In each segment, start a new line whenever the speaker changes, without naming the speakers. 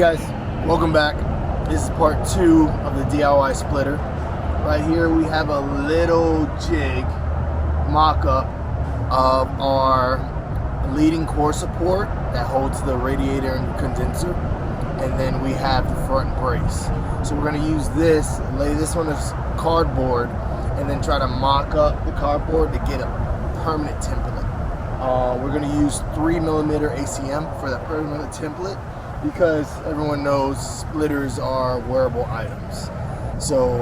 guys, welcome back. This is part 2 of the DIY splitter. Right here we have a little jig mock-up of our leading core support that holds the radiator and condenser, and then we have the front brace. So we're going to use this, lay this on this cardboard, and then try to mock up the cardboard to get a permanent template. We're going to use 3mm ACM for that permanent template, because everyone knows splitters are wearable items. So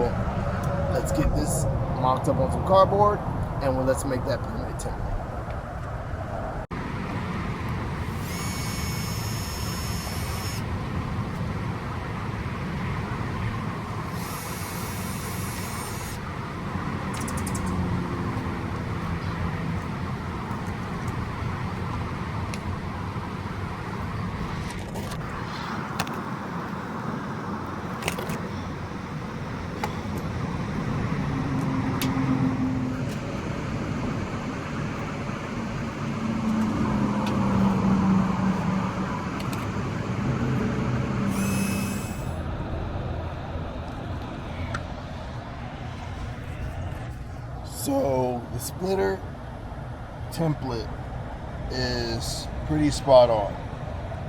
let's get this mocked up on some cardboard, and let's make that permanent template. So the splitter template is pretty spot on.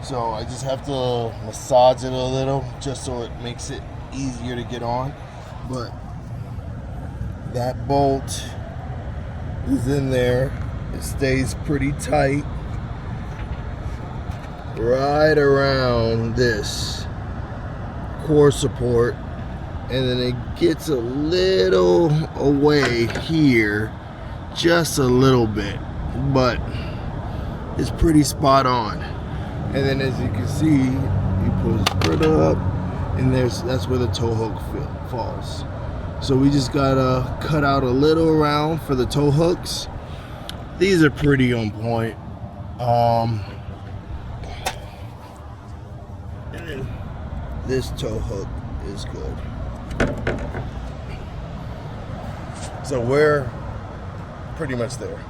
So I just have to massage it a little just so it makes it easier to get on. But that bolt is in there. It stays pretty tight right around this core support. And then it gets a little away here, just a little bit, but it's pretty spot on. And then as you can see, you pull the splitter up, and that's where the tow hook falls. So we just gotta cut out a little round for the tow hooks. These are pretty on point. And then this tow hook is good. So we're pretty much there.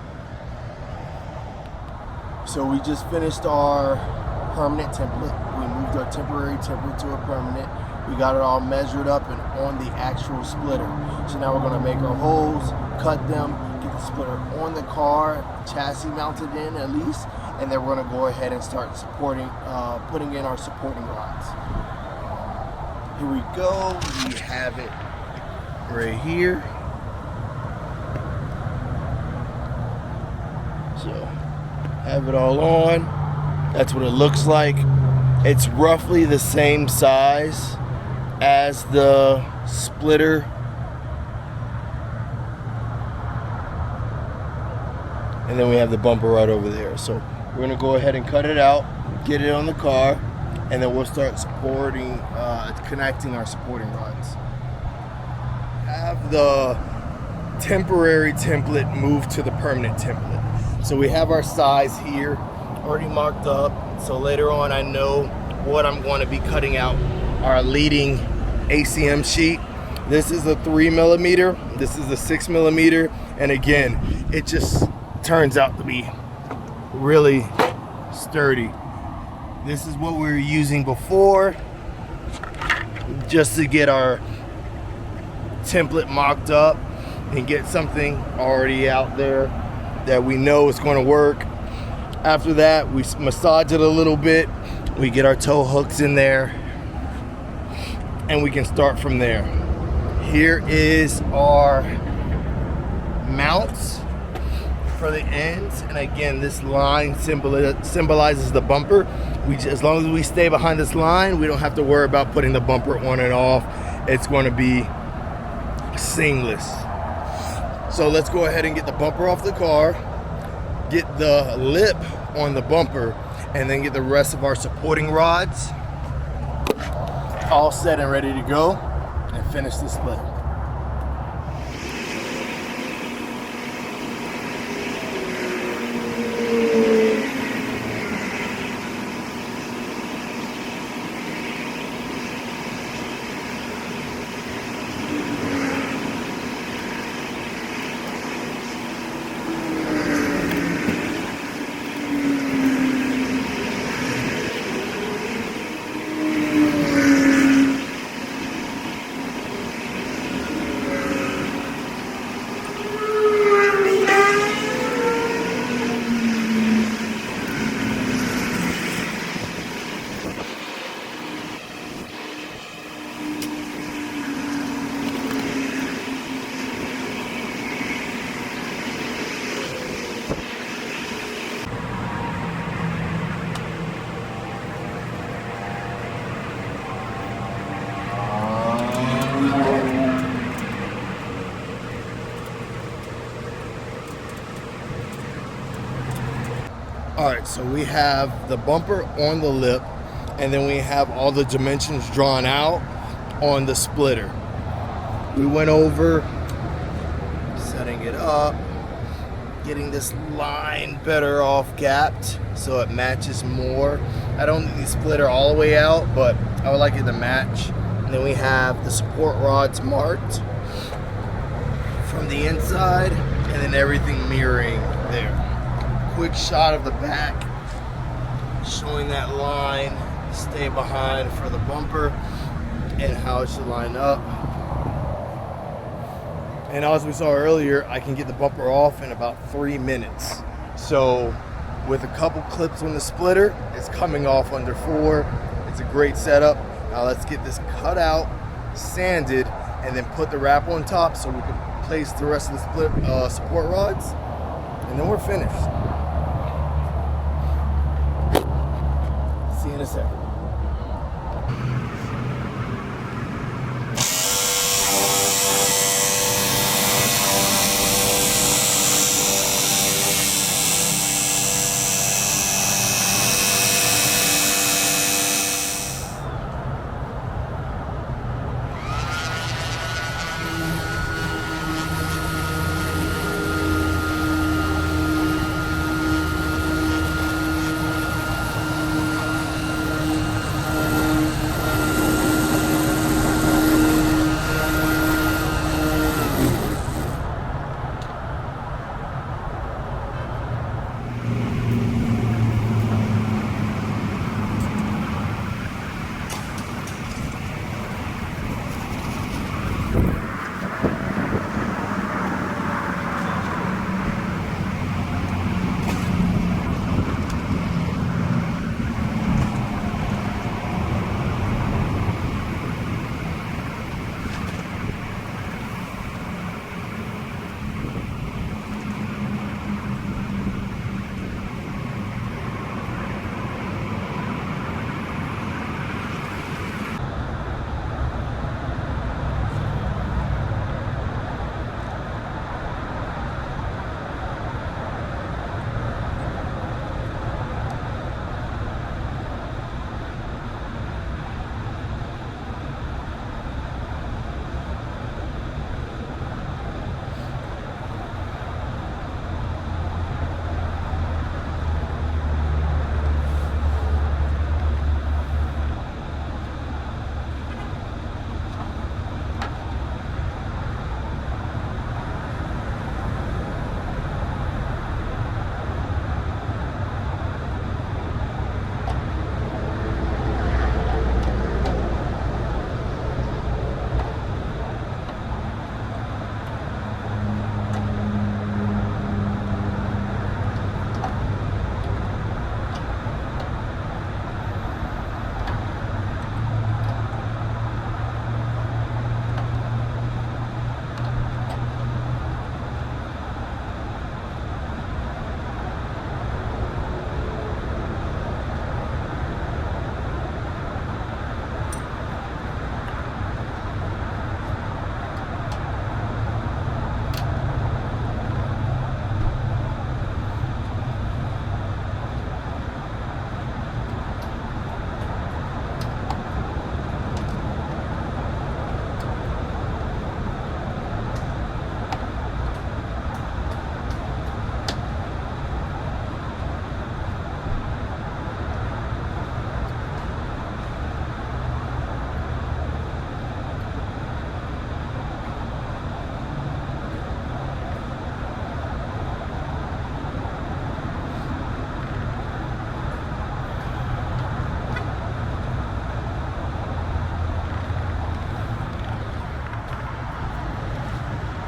So we just finished our permanent template. We moved our temporary template to a permanent. We got it all measured up and on the actual splitter. So now we're going to make our holes, cut them, get the splitter on the car, chassis mounted in at least, and then we're going to go ahead and start supporting, putting in our supporting rods. Here we go. We have it right here. So have it all on. That's what it looks like. It's roughly the same size as the splitter. And then we have the bumper right over there. So we're gonna go ahead and cut it out, get it on the car, and then we'll start supporting, connecting our supporting rods. Have the temporary template move to the permanent template. So we have our size here already marked up. So later on I know what I'm going to be cutting out. Our leading ACM sheet. This is a 3mm, this is a 6mm, and again, it just turns out to be really sturdy. This is what we were using before, just to get our template mocked up and get something already out there that we know is going to work. After that, we massage it a little bit, we get our tow hooks in there, and we can start from there. Here is our mounts for the ends, and again, this line symbolizes the bumper. As long as we stay behind this line, we don't have to worry about putting the bumper on and off. It's going to be seamless. So let's go ahead and get the bumper off the car, get the lip on the bumper, and then get the rest of our supporting rods all set and ready to go, and finish the splitter. All right, so we have the bumper on the lip, and then we have all the dimensions drawn out on the splitter. We went over setting it up, getting this line better off gapped so it matches more. I don't need the splitter all the way out, but I would like it to match. And then we have the support rods marked from the inside, and then everything mirroring there. Quick shot of the back showing that line stay behind for the bumper and how it should line up. And as we saw earlier, I can get the bumper off in about 3 minutes. So with a couple clips on the splitter, it's coming off under 4. It's a great setup. Now let's get this cut out, sanded, and then put the wrap on top so we can place the rest of the support rods, and then we're finished. See you in a second.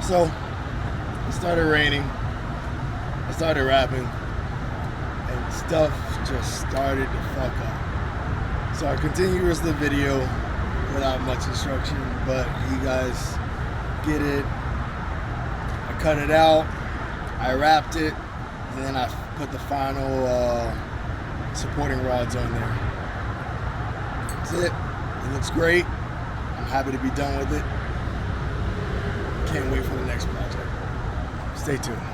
So it started raining, I started rapping, and stuff just started to fuck up. So I continued the rest of the video without much instruction, but you guys get it. I cut it out, I wrapped it, and then I put the final supporting rods on there. That's it. It looks great. I'm happy to be done with it. Can't wait for the next project. Stay tuned.